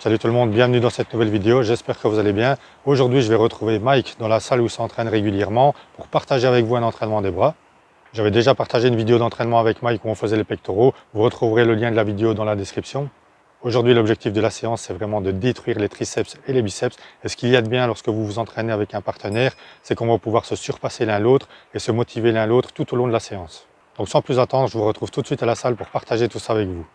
Salut tout le monde, bienvenue dans cette nouvelle vidéo, j'espère que vous allez bien. Aujourd'hui je vais retrouver Mike dans la salle où il s'entraîne régulièrement pour partager avec vous un entraînement des bras. J'avais déjà partagé une vidéo d'entraînement avec Mike où on faisait les pectoraux, vous retrouverez le lien de la vidéo dans la description. Aujourd'hui l'objectif de la séance c'est vraiment de détruire les triceps et les biceps. Et ce qu'il y a de bien lorsque vous vous entraînez avec un partenaire, c'est qu'on va pouvoir se surpasser l'un l'autre et se motiver l'un l'autre tout au long de la séance. Donc sans plus attendre, je vous retrouve tout de suite à la salle pour partager tout ça avec vous.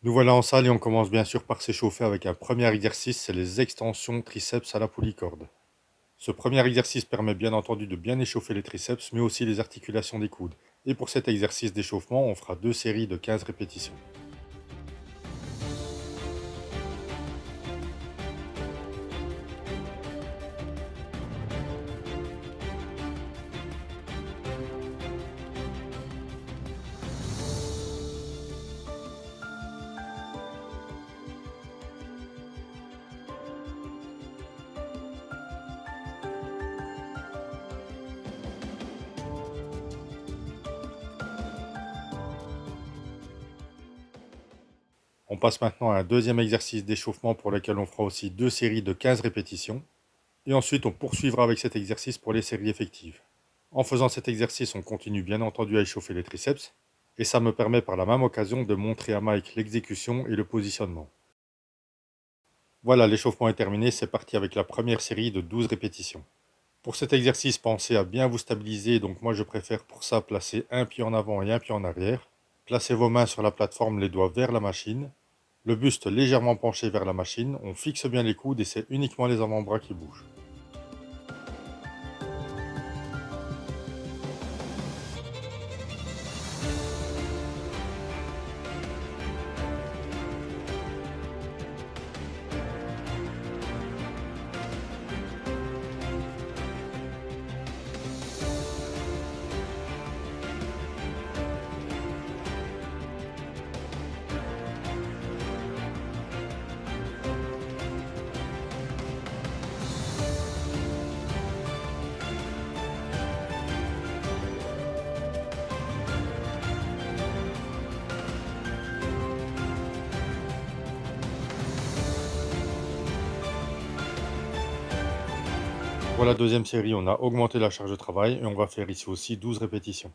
Nous voilà en salle et on commence bien sûr par s'échauffer avec un premier exercice, c'est les extensions triceps à la polycorde. Ce premier exercice permet bien entendu de bien échauffer les triceps, mais aussi les articulations des coudes. Et pour cet exercice d'échauffement, on fera 2 séries de 15 répétitions. On passe maintenant à un deuxième exercice d'échauffement pour lequel on fera aussi 2 séries de 15 répétitions. Et ensuite, on poursuivra avec cet exercice pour les séries effectives. En faisant cet exercice, on continue bien entendu à échauffer les triceps. Et ça me permet par la même occasion de montrer à Mike l'exécution et le positionnement. Voilà, l'échauffement est terminé, c'est parti avec la première série de 12 répétitions. Pour cet exercice, pensez à bien vous stabiliser, donc moi je préfère pour ça placer un pied en avant et un pied en arrière. Placez vos mains sur la plateforme, les doigts vers la machine. Le buste légèrement penché vers la machine, on fixe bien les coudes et c'est uniquement les avant-bras qui bougent. Pour la deuxième série, on a augmenté la charge de travail et on va faire ici aussi 12 répétitions.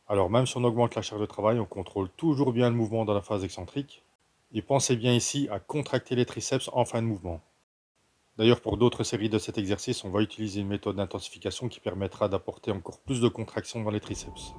Alors même si on augmente la charge de travail, on contrôle toujours bien le mouvement dans la phase excentrique. Et pensez bien ici à contracter les triceps en fin de mouvement. D'ailleurs, pour d'autres séries de cet exercice, on va utiliser une méthode d'intensification qui permettra d'apporter encore plus de contraction dans les triceps.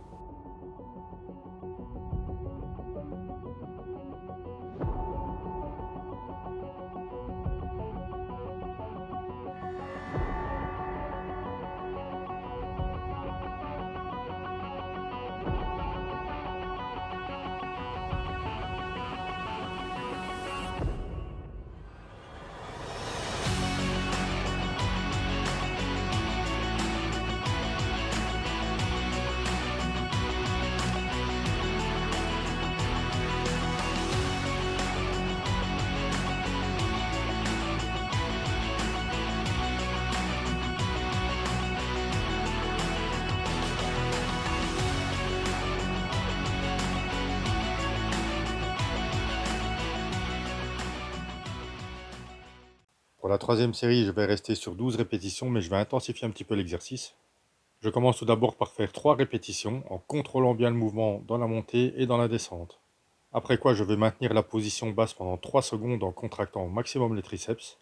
Pour la troisième série, je vais rester sur 12 répétitions, mais je vais intensifier un petit peu l'exercice. Je commence tout d'abord par faire 3 répétitions en contrôlant bien le mouvement dans la montée et dans la descente. Après quoi, je vais maintenir la position basse pendant 3 secondes en contractant au maximum les triceps.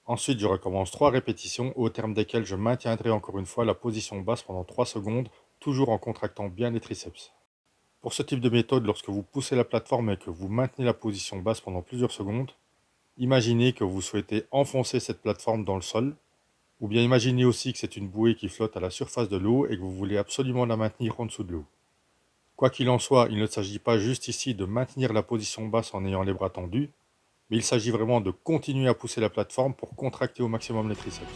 Ensuite, je recommence 3 répétitions au terme desquelles je maintiendrai encore une fois la position basse pendant 3 secondes, toujours en contractant bien les triceps. Pour ce type de méthode, lorsque vous poussez la plateforme et que vous maintenez la position basse pendant plusieurs secondes, imaginez que vous souhaitez enfoncer cette plateforme dans le sol, ou bien imaginez aussi que c'est une bouée qui flotte à la surface de l'eau et que vous voulez absolument la maintenir en dessous de l'eau. Quoi qu'il en soit, il ne s'agit pas juste ici de maintenir la position basse en ayant les bras tendus, mais il s'agit vraiment de continuer à pousser la plateforme pour contracter au maximum les triceps.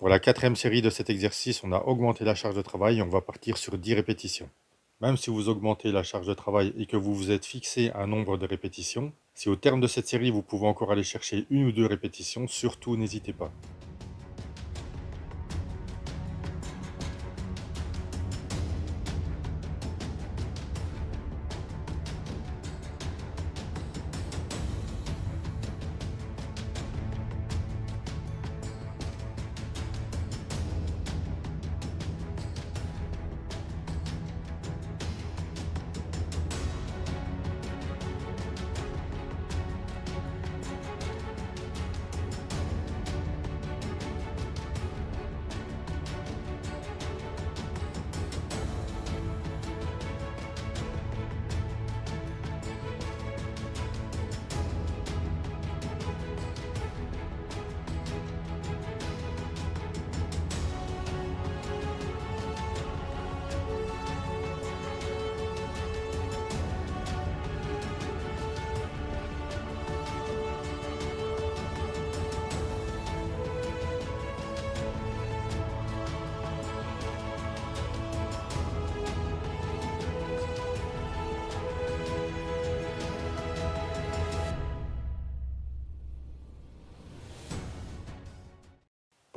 Pour la quatrième série de cet exercice, on a augmenté la charge de travail et on va partir sur 10 répétitions. Même si vous augmentez la charge de travail et que vous vous êtes fixé un nombre de répétitions, si au terme de cette série vous pouvez encore aller chercher une ou deux répétitions, surtout n'hésitez pas.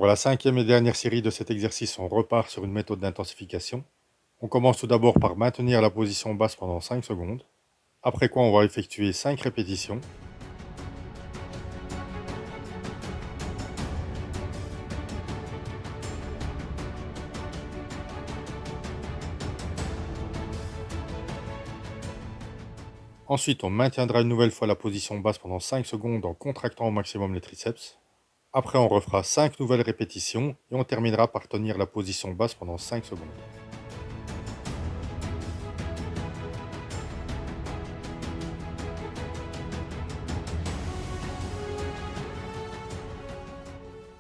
Pour la cinquième et dernière série de cet exercice, on repart sur une méthode d'intensification. On commence tout d'abord par maintenir la position basse pendant 5 secondes, après quoi on va effectuer 5 répétitions. Ensuite, on maintiendra une nouvelle fois la position basse pendant 5 secondes en contractant au maximum les triceps. Après, on refera 5 nouvelles répétitions et on terminera par tenir la position basse pendant 5 secondes.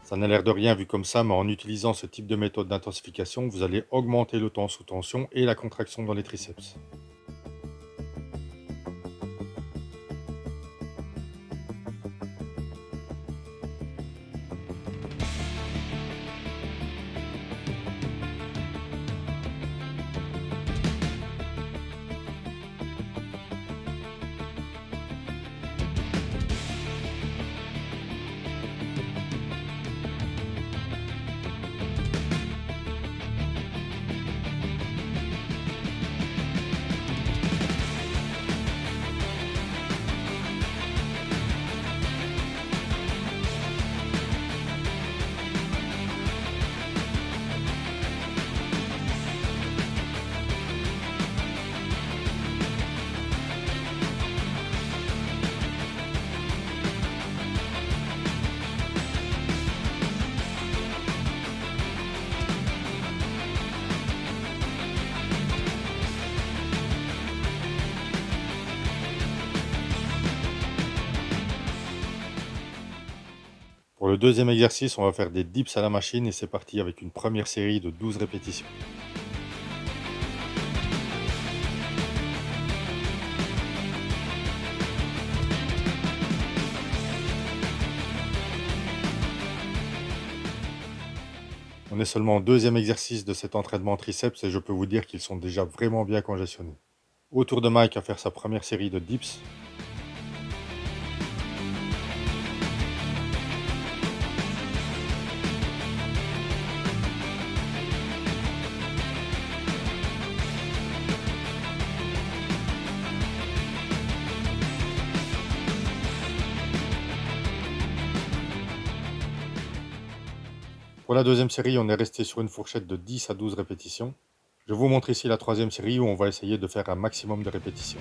Ça n'a l'air de rien vu comme ça, mais en utilisant ce type de méthode d'intensification, vous allez augmenter le temps sous tension et la contraction dans les triceps. Pour le deuxième exercice, on va faire des dips à la machine et c'est parti avec une première série de 12 répétitions. On est seulement au deuxième exercice de cet entraînement triceps et je peux vous dire qu'ils sont déjà vraiment bien congestionnés. Au tour de Mike à faire sa première série de dips. Pour la deuxième série, on est resté sur une fourchette de 10 à 12 répétitions. Je vous montre ici la troisième série où on va essayer de faire un maximum de répétitions.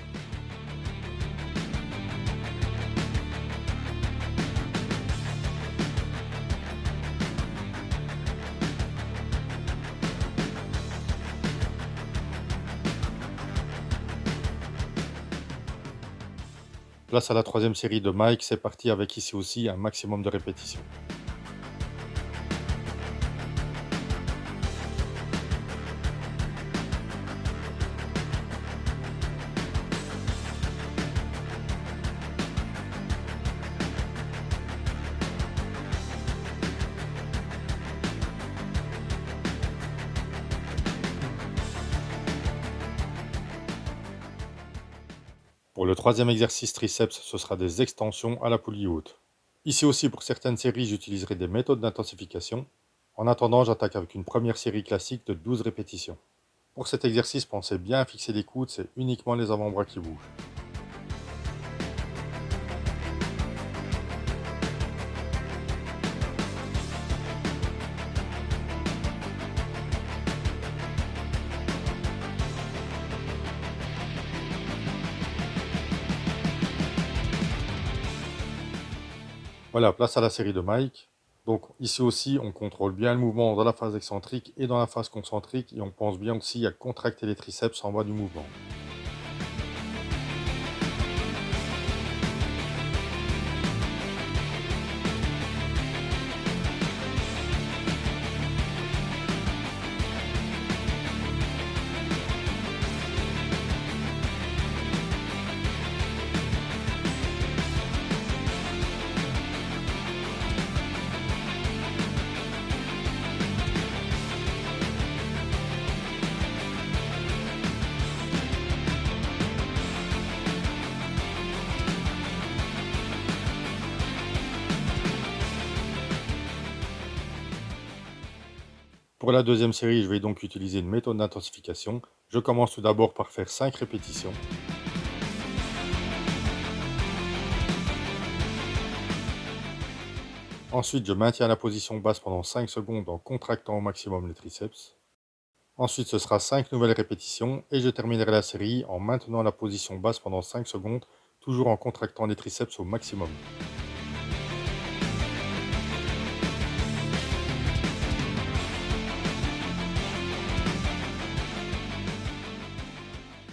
Place à la troisième série de Mike, c'est parti avec ici aussi un maximum de répétitions. Pour le troisième exercice triceps, ce sera des extensions à la poulie haute. Ici aussi, pour certaines séries, j'utiliserai des méthodes d'intensification. En attendant, j'attaque avec une première série classique de 12 répétitions. Pour cet exercice, pensez bien à fixer les coudes, c'est uniquement les avant-bras qui bougent. Voilà, place à la série de Mike. Donc ici aussi, on contrôle bien le mouvement dans la phase excentrique et dans la phase concentrique et on pense bien aussi à contracter les triceps en bas du mouvement. Pour la deuxième série, je vais donc utiliser une méthode d'intensification. Je commence tout d'abord par faire 5 répétitions. Ensuite, je maintiens la position basse pendant 5 secondes en contractant au maximum les triceps. Ensuite, ce sera 5 nouvelles répétitions et je terminerai la série en maintenant la position basse pendant 5 secondes, toujours en contractant les triceps au maximum.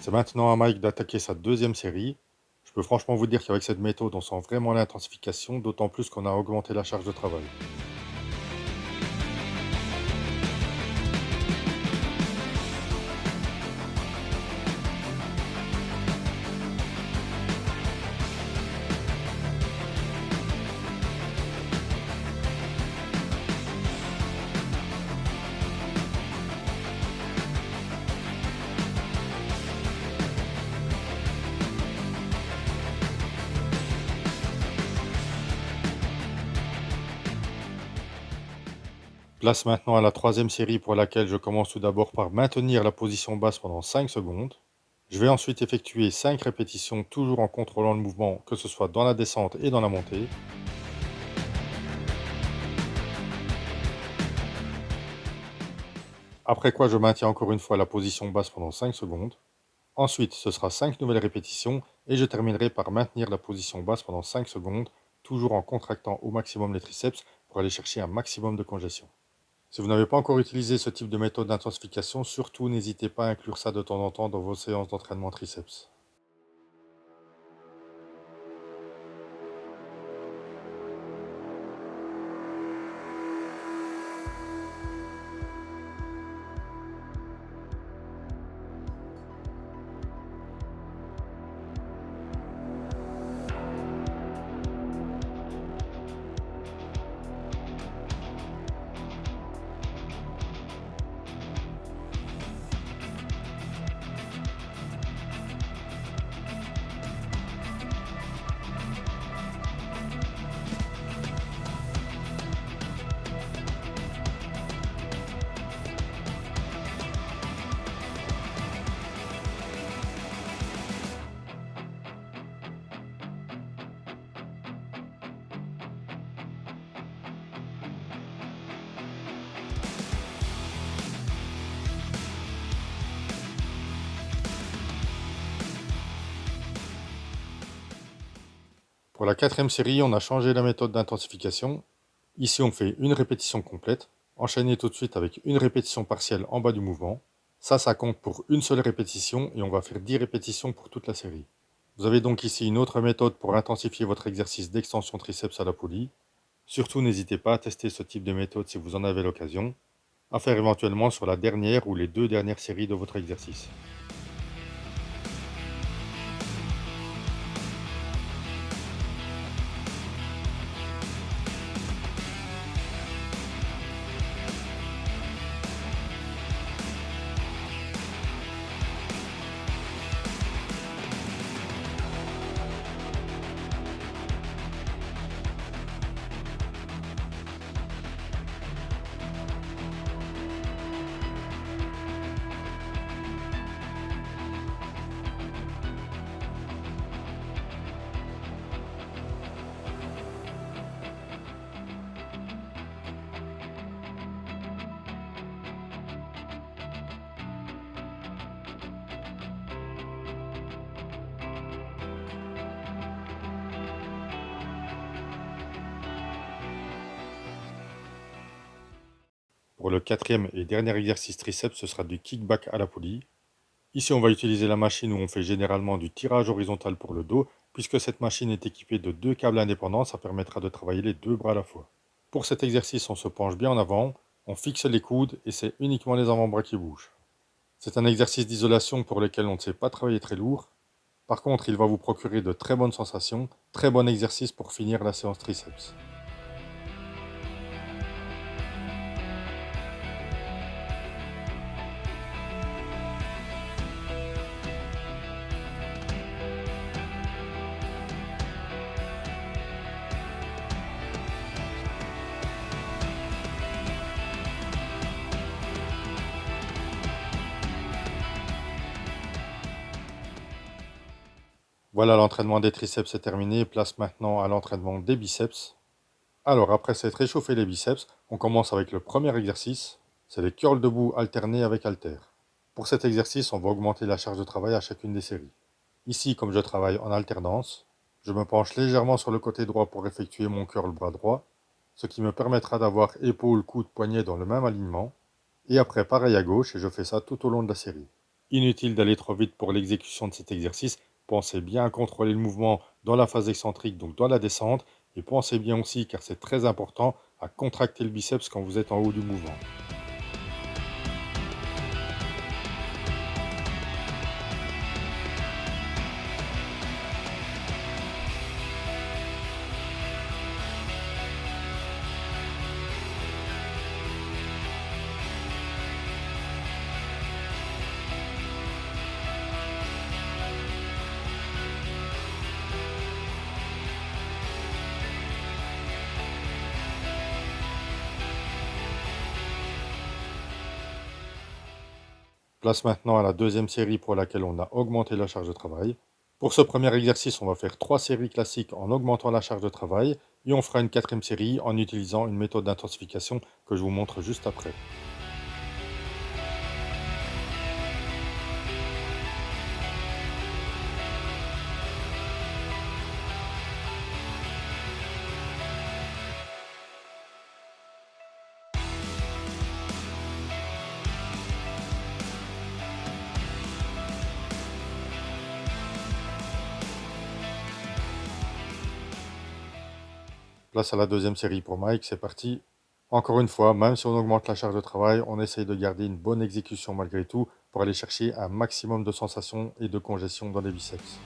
C'est maintenant à Mike d'attaquer sa deuxième série. Je peux franchement vous dire qu'avec cette méthode, on sent vraiment l'intensification, d'autant plus qu'on a augmenté la charge de travail. Place maintenant à la troisième série pour laquelle je commence tout d'abord par maintenir la position basse pendant 5 secondes. Je vais ensuite effectuer 5 répétitions toujours en contrôlant le mouvement, que ce soit dans la descente et dans la montée. Après quoi je maintiens encore une fois la position basse pendant 5 secondes. Ensuite, ce sera 5 nouvelles répétitions et je terminerai par maintenir la position basse pendant 5 secondes, toujours en contractant au maximum les triceps pour aller chercher un maximum de congestion. Si vous n'avez pas encore utilisé ce type de méthode d'intensification, surtout n'hésitez pas à inclure ça de temps en temps dans vos séances d'entraînement triceps. Pour la quatrième série, on a changé la méthode d'intensification. Ici, on fait une répétition complète, enchaînée tout de suite avec une répétition partielle en bas du mouvement. Ça compte pour une seule répétition et on va faire 10 répétitions pour toute la série. Vous avez donc ici une autre méthode pour intensifier votre exercice d'extension triceps à la poulie. Surtout, n'hésitez pas à tester ce type de méthode si vous en avez l'occasion, à faire éventuellement sur la dernière ou les 2 dernières séries de votre exercice. Pour le quatrième et dernier exercice triceps, ce sera du kickback à la poulie. Ici, on va utiliser la machine où on fait généralement du tirage horizontal pour le dos. Puisque cette machine est équipée de 2 câbles indépendants, ça permettra de travailler les 2 bras à la fois. Pour cet exercice, on se penche bien en avant, on fixe les coudes et c'est uniquement les avant-bras qui bougent. C'est un exercice d'isolation pour lequel on ne sait pas travailler très lourd. Par contre, il va vous procurer de très bonnes sensations, très bon exercice pour finir la séance triceps. Voilà, l'entraînement des triceps est terminé, place maintenant à l'entraînement des biceps. Alors, après s'être réchauffé les biceps, on commence avec le premier exercice, c'est les curls debout alternés avec haltères. Pour cet exercice, on va augmenter la charge de travail à chacune des séries. Ici, comme je travaille en alternance, je me penche légèrement sur le côté droit pour effectuer mon curl bras droit, ce qui me permettra d'avoir épaules, coudes, poignets dans le même alignement. Et après, pareil à gauche, et je fais ça tout au long de la série. Inutile d'aller trop vite pour l'exécution de cet exercice, pensez bien à contrôler le mouvement dans la phase excentrique, donc dans la descente, et pensez bien aussi, car c'est très important, à contracter le biceps quand vous êtes en haut du mouvement. Place maintenant à la deuxième série pour laquelle on a augmenté la charge de travail. Pour ce premier exercice, on va faire 3 séries classiques en augmentant la charge de travail et on fera une quatrième série en utilisant une méthode d'intensification que je vous montre juste après. Place à la deuxième série pour Mike, c'est parti. Encore une fois, même si on augmente la charge de travail, on essaye de garder une bonne exécution malgré tout pour aller chercher un maximum de sensations et de congestion dans les biceps.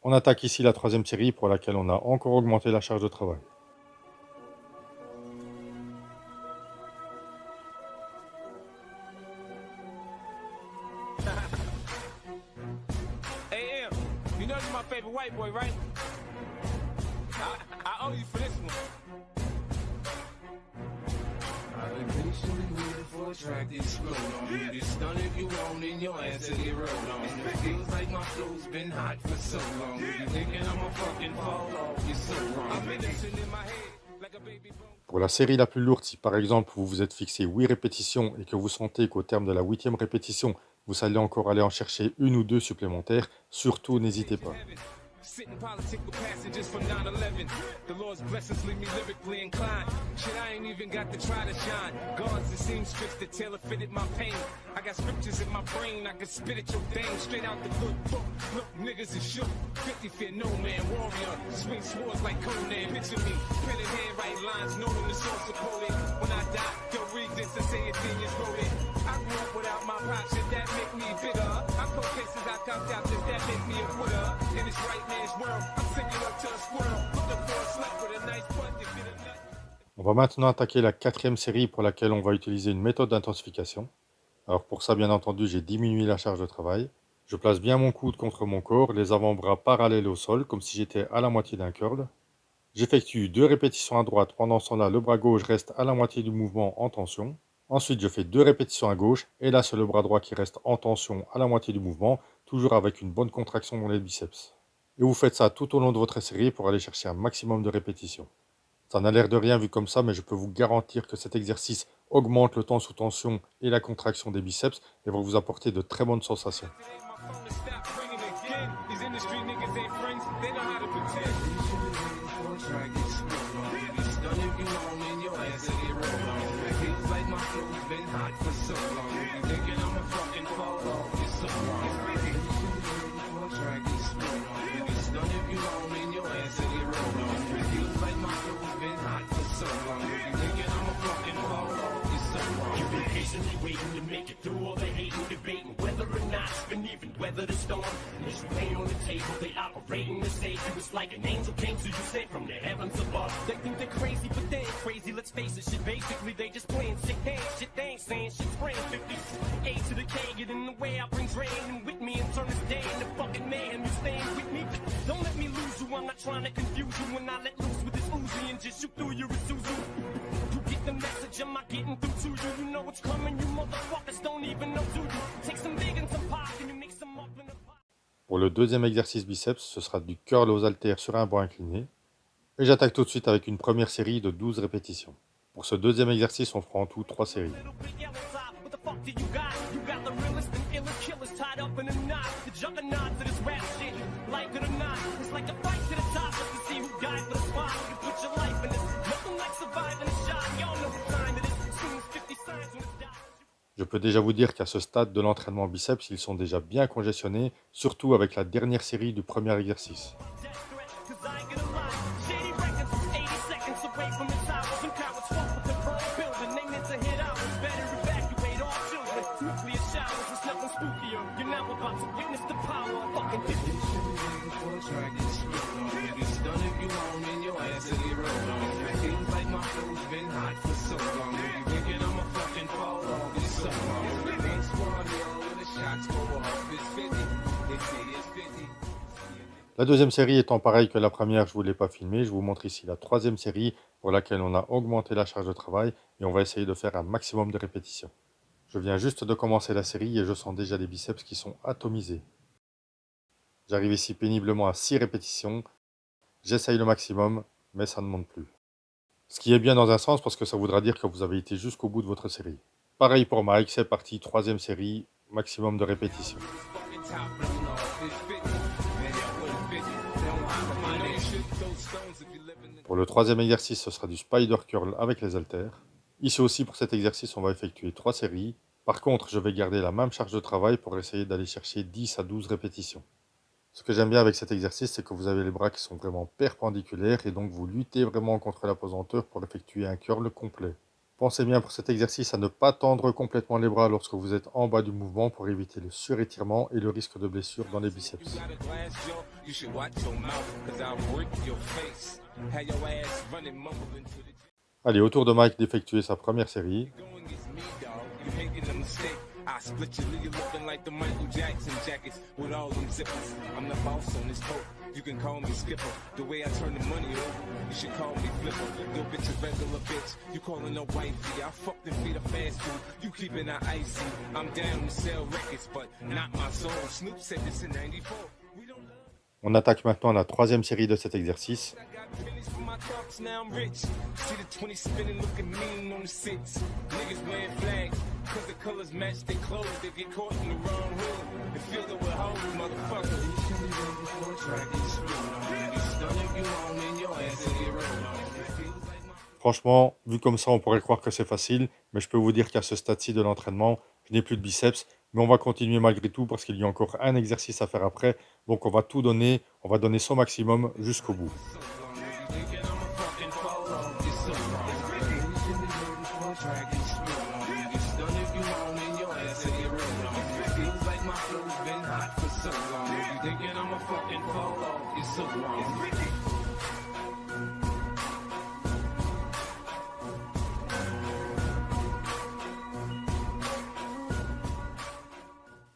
On attaque ici la troisième série pour laquelle on a encore augmenté la charge de travail. Hey, Em, you know you're my favorite white boy, right? I owe you for this one. Pour la série la plus lourde, si par exemple vous vous êtes fixé 8 répétitions et que vous sentez qu'au terme de la 8e répétition, vous allez encore aller en chercher une ou deux supplémentaires, surtout n'hésitez pas. Sitting political passages from 9/11. The Lord's blessings leave me lyrically inclined. Shit, I ain't even got to try to shine. Guards and seamstress that tailor fitted my pain. I got scriptures in my brain, I can spit at your dame straight out the good book. Look, niggas is shook. 50 fear no man, warrior. Swing swords like Conan. Picture me, pen in hand, write lines, knowing the source of quoted. When I die, they'll read this and say a genius wrote it. I grew up without my pops, should that make me bigger? I cold cases I copped out, does that make me a quitter? In this right man's world, I'm similar to a squirrel. Looking for a slut with a nice butt to get a nut. On va maintenant attaquer la 4e série pour laquelle on va utiliser une méthode d'intensification. Alors pour ça, bien entendu, j'ai diminué la charge de travail. Je place bien mon coude contre mon corps, les avant-bras parallèles au sol, comme si j'étais à la moitié d'un curl. J'effectue 2 répétitions à droite, pendant ce temps-là, le bras gauche reste à la moitié du mouvement en tension. Ensuite, je fais 2 répétitions à gauche, et là, c'est le bras droit qui reste en tension à la moitié du mouvement, toujours avec une bonne contraction dans les biceps. Et vous faites ça tout au long de votre série pour aller chercher un maximum de répétitions. Ça n'a l'air de rien vu comme ça, mais je peux vous garantir que cet exercice augmente le temps sous tension et la contraction des biceps et va vous apporter de très bonnes sensations. Today my phone is stopped ringing again. These industry niggas ain't friends, they know how to pretend. You've been patiently waiting to make it through all the hating, debating whether or not you can even weather the storm. There's pain on the table, they operating the stage. It was like an angel came to you straight from the heavens above. They think they're crazy, but they ain't crazy. Let's face it, shit. Basically, they just playing sick hands. Shit, they ain't saying shit's spraying 50. A to the K, get in the way. I bring drain and with me and turn this day into fucking mayhem. You staying with me? Don't let me lose you. I'm not trying to confuse you. When I let loose with this Uzi and just shoot through your Isuzu. You get the message, am I getting through to you? You know what's coming, you motherfuckers don't even know, do you? Take some big and some pop and you mix them up in a pot. Pour le deuxième exercice biceps, ce sera du curl aux haltères sur un banc incliné. Et j'attaque tout de suite avec une première série de 12 répétitions. Pour ce deuxième exercice, on fera en tout 3 séries. Little bit yellow side, what the fuck do you got? You got the realest and illest killers tied up in a knot. The juggernaut to this rap shit, like it or not. It's like a fight to the top, let's see who died for the spot. You put your life in this, nothing like surviving a shot. Y'all know the time it is, soon as 50 signs when it's down. Je peux déjà vous dire qu'à ce stade de l'entraînement biceps, ils sont déjà bien congestionnés, surtout avec la dernière série du premier exercice. Death threat, 'cause I ain't gonna lie. Shady records was 80 seconds away from the top. Some cowards fuck with the wrong building. They meant to hit out. Better evacuate all children. Nuclear showers is nothing spookier. You're now about to witness the power of fucking 50. La deuxième série étant pareille que la première, je ne vous l'ai pas filmée. Je vous montre ici la troisième série pour laquelle on a augmenté la charge de travail et on va essayer de faire un maximum de répétitions. Je viens juste de commencer la série et je sens déjà les biceps qui sont atomisés. J'arrive ici péniblement à 6 répétitions. J'essaye le maximum, mais ça ne monte plus. Ce qui est bien dans un sens parce que ça voudra dire que vous avez été jusqu'au bout de votre série. Pareil pour Mike, c'est parti, troisième série, maximum de répétitions. Fucking top blown off, it's 50. Man, y'all wouldn't 50. Don't hop my name, shoot those stones if you live in the. Pour le troisième exercice, ce sera du spider curl avec les haltères. Ici aussi, pour cet exercice, on va effectuer 3 séries. Par contre, je vais garder la même charge de travail pour essayer d'aller chercher 10 à 12 répétitions. Ce que j'aime bien avec cet exercice, c'est que vous avez les bras qui sont vraiment perpendiculaires et donc vous luttez vraiment contre la pesanteur pour effectuer un curl complet. Pensez bien pour cet exercice à ne pas tendre complètement les bras lorsque vous êtes en bas du mouvement pour éviter le surétirement et le risque de blessure dans les biceps. You got a glass jaw, you should watch your mouth, 'cause I'll break your face. Have your ass running, mumbling to the Allez, au tour de Mike d'effectuer sa première série. going against me, dog. You making a mistake. I split you, leave you looking like the Michael Jackson jackets with all them zippers. I'm the boss on this boat. You can call me skipper. The way I turn the money over, you should call me flipper. Yo, bitch, a regular bitch. You calling a wifey. I fucked and feed a fast food. You keeping her icy. I'm down to sell records, but not my soul. Snoop said this in 94. We don't love. On attaque maintenant la troisième série de cet exercice. I got pennies for my thoughts, now I'm rich. See the 20 spinning, looking mean on the six. Niggas wearing flags, cause the colors match their clothes. They get caught in the wrong hood. They feel that we're hoes, motherfuckers. Franchement, vu comme ça, on pourrait croire que c'est facile, mais je peux vous dire qu'à ce stade-ci de l'entraînement, je n'ai plus de biceps, mais on va continuer malgré tout parce qu'il y a encore un exercice à faire après, donc on va tout donner, on va donner son maximum jusqu'au bout.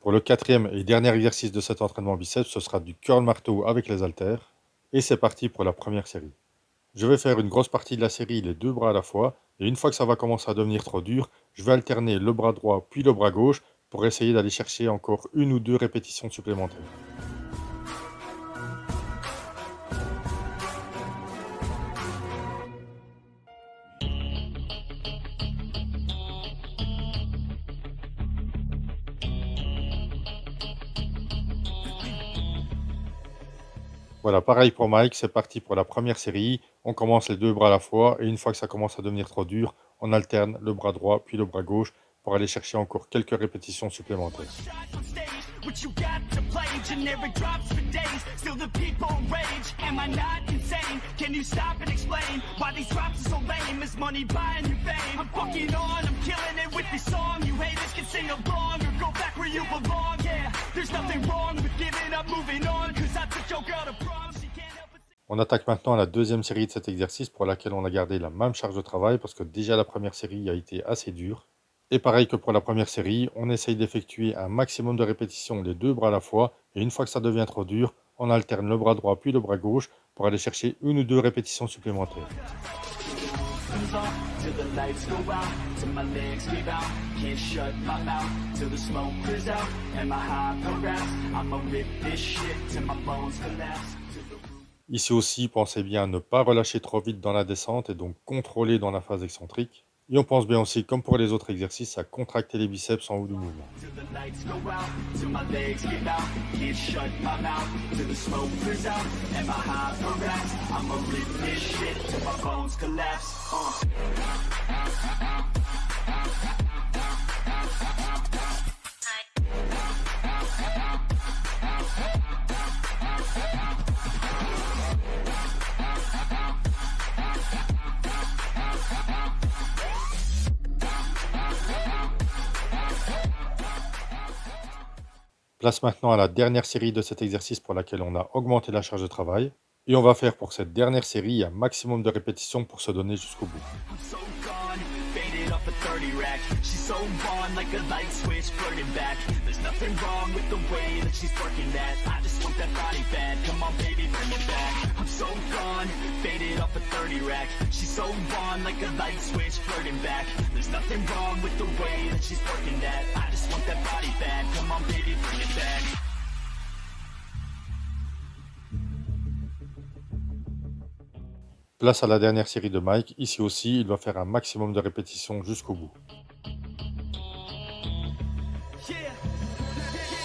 Pour le quatrième et dernier exercice de cet entraînement biceps, ce sera du curl marteau avec les haltères. Et c'est parti pour la première série. Je vais faire une grosse partie de la série les deux bras à la fois. Et une fois que ça va commencer à devenir trop dur, je vais alterner le bras droit puis le bras gauche pour essayer d'aller chercher encore une ou deux répétitions supplémentaires. Voilà, pareil pour Mike, c'est parti pour la première série. On commence les deux bras à la fois et une fois que ça commence à devenir trop dur, on alterne le bras droit puis le bras gauche pour aller chercher encore quelques répétitions supplémentaires. What you got to play, generic drops for days. Still the people rage. Am I not insane? Can you stop and explain why these drops are so lame? Is money buying you fame? I'm fucking on, I'm killing it with this song. You haters can sing along or go back where you belong. Yeah, there's nothing wrong with giving up, moving on. Cause I took your girl to prom, she can't help but... On attaque maintenant la deuxième série de cet exercice pour laquelle on a gardé la même charge de travail parce que déjà la première série a été assez dure. Et pareil que pour la première série, on essaye d'effectuer un maximum de répétitions les deux bras à la fois et une fois que ça devient trop dur, on alterne le bras droit puis le bras gauche pour aller chercher une ou deux répétitions supplémentaires. Till the lights go out, till my legs give out. Can't shut my mouth till the smoke clears out. And my high progress, I'ma rip this shit till my bones collapse. Ici aussi, pensez bien à ne pas relâcher trop vite dans la descente et donc contrôler dans la phase excentrique. Et on pense bien aussi, comme pour les autres exercices, à contracter les biceps en haut du mouvement. Till the lights go out, till my legs give out. Can't shut my mouth till the smoke clears out. And my high progress, I'ma rip this shit till my bones collapse. Place maintenant à la dernière série de cet exercice pour laquelle on a augmenté la charge de travail. Et on va faire pour cette dernière série un maximum de répétitions pour se donner jusqu'au bout. I'm so gone, faded off a 30 rack. She's so on like a light switch, flirting back. There's nothing wrong with the way that she's working that. I just want that body bad. Come on, baby, bring it back. I'm so gone, faded off a 30 rack. She's so on like a light switch, flirting back. There's nothing wrong with the way that she's working that. I just want that body bad. Come on, baby, bring it back. Place à la dernière série de Mike. Ici aussi, il va faire un maximum de répétitions jusqu'au bout. Yeah,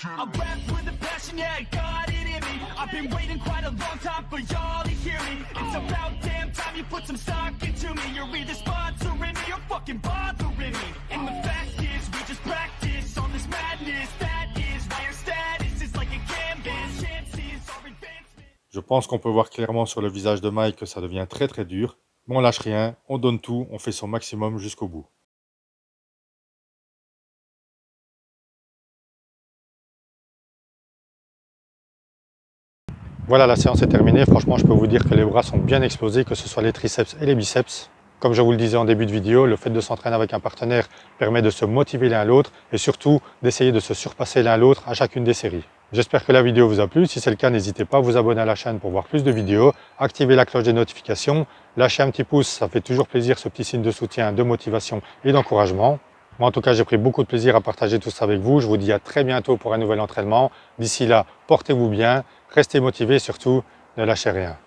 I rap with a passion, yeah, I got it in me. I've been waiting quite a long time for y'all to hear me. It's about damn time you put some stock into me. You're either sponsoring me or fucking bothering me. And the fact is, we just practice on this madness. That is why our status is like a canvas. Chances are advancement. Je pense qu'on peut voir clairement sur le visage de Mike que ça devient très très dur. Mais on lâche rien, on donne tout, on fait son maximum jusqu'au bout. Voilà, la séance est terminée. Franchement, je peux vous dire que les bras sont bien explosés, que ce soit les triceps et les biceps. Comme je vous le disais en début de vidéo, le fait de s'entraîner avec un partenaire permet de se motiver l'un l'autre et surtout d'essayer de se surpasser l'un l'autre à chacune des séries. J'espère que la vidéo vous a plu. Si c'est le cas, n'hésitez pas à vous abonner à la chaîne pour voir plus de vidéos, activer la cloche des notifications, lâcher un petit pouce, ça fait toujours plaisir, ce petit signe de soutien, de motivation et d'encouragement. Moi en tout cas, j'ai pris beaucoup de plaisir à partager tout ça avec vous. Je vous dis à très bientôt pour un nouvel entraînement. D'ici là, portez-vous bien, restez motivés et surtout, ne lâchez rien.